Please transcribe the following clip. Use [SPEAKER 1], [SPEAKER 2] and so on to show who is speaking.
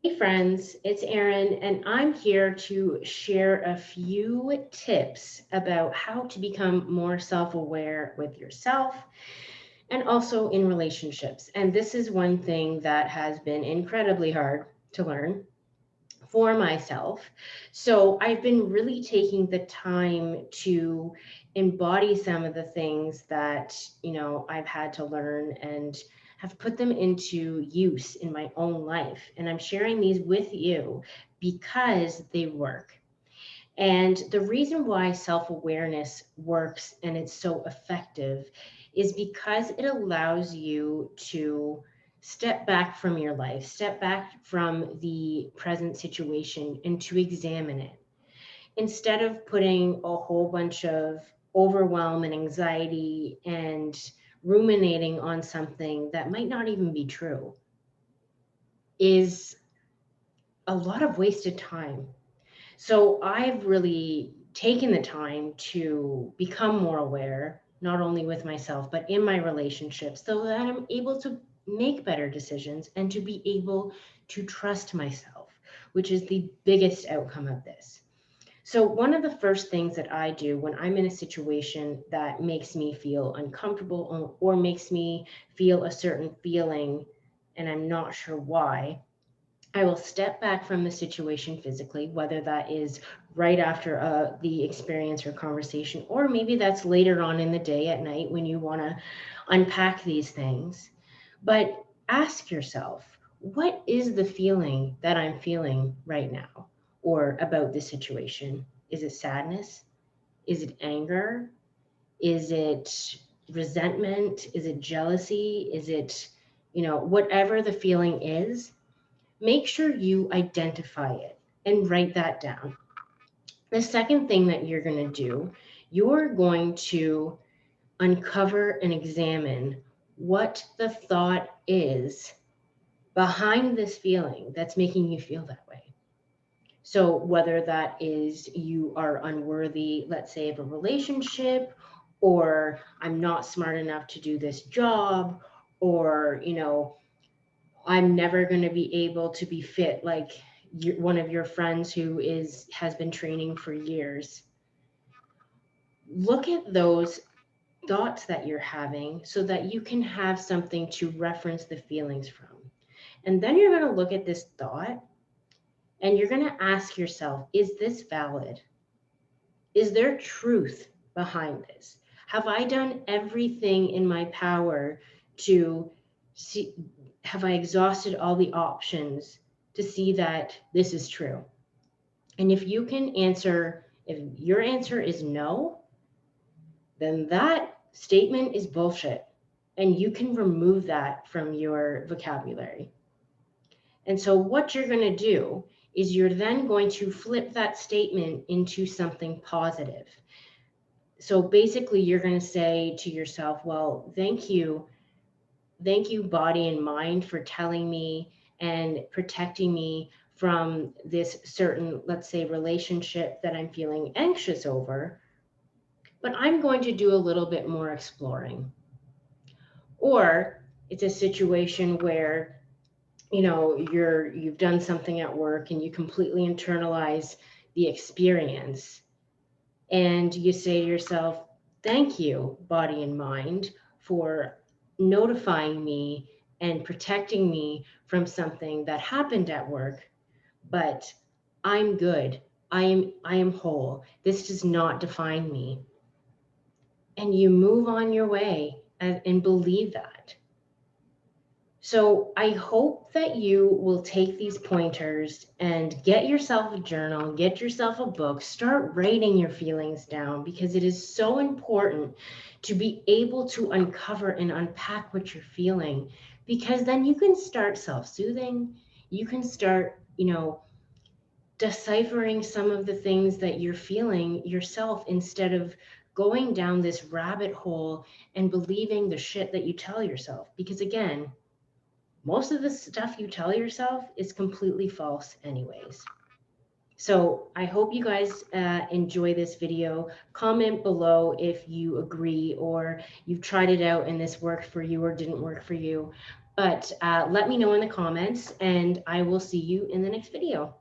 [SPEAKER 1] Hey friends, it's Erin, and I'm here to share a few tips about how to become more self aware with yourself and also in relationships. And this is one thing that has been incredibly hard to learn for myself. So I've been really taking the time to embody some of the things that, I've had to learn and have put them into use in my own life. And I'm sharing these with you because they work. And the reason why self awareness works and it's so effective is because it allows you to step back from your life, step back from the present situation, and to examine it. Instead of putting a whole bunch of overwhelm and anxiety and ruminating on something that might not even be true, is a lot of wasted time. So I've really taken the time to become more aware, not only with myself, but in my relationships, so that I'm able to make better decisions and to be able to trust myself, which is the biggest outcome of this. So, one of the first things that I do when I'm in a situation that makes me feel uncomfortable or makes me feel a certain feeling, and I'm not sure why, I will step back from the situation physically, whether that is right after the experience or conversation, or maybe that's later on in the day at night when you want to unpack these things. But ask yourself, what is the feeling that I'm feeling right now or about this situation? Is it sadness? Is it anger? Is it resentment? Is it jealousy? Is it, whatever the feeling is, make sure you identify it and write that down. The second thing that you're going to do, you're going to uncover and examine what the thought is behind this feeling that's making you feel that way. So, whether that is you are unworthy, let's say, of a relationship, or I'm not smart enough to do this job, or, I'm never going to be able to be fit like one of your friends who is has been training for years. Look at those thoughts that you're having so that you can have something to reference the feelings from. And then you're going to look at this thought and you're going to ask yourself, is this valid? Is there truth behind this? Have I done everything in my power to see? Have I exhausted all the options to see that this is true? And if your answer is no, then that statement is bullshit. And you can remove that from your vocabulary. And so, what you're going to do is you're then going to flip that statement into something positive. So basically, you're going to say to yourself, well, thank you. Thank you, body and mind, for telling me and protecting me from this certain, let's say, relationship that I'm feeling anxious over. But I'm going to do a little bit more exploring. Or it's a situation where you've done something at work and you completely internalize the experience and you say to yourself, thank you, body and mind, for notifying me and protecting me from something that happened at work, but I'm good. I am whole. This does not define me. And you move on your way and believe that. So I hope that you will take these pointers and get yourself a journal, get yourself a book, start writing your feelings down because it is so important to be able to uncover and unpack what you're feeling because then you can start self-soothing. You can start, deciphering some of the things that you're feeling yourself instead of going down this rabbit hole and believing the shit that you tell yourself. Because again, most of the stuff you tell yourself is completely false anyways. So I hope you guys enjoy this video. Comment below if you agree or you've tried it out and this worked for you or didn't work for you. But let me know in the comments, and I will see you in the next video.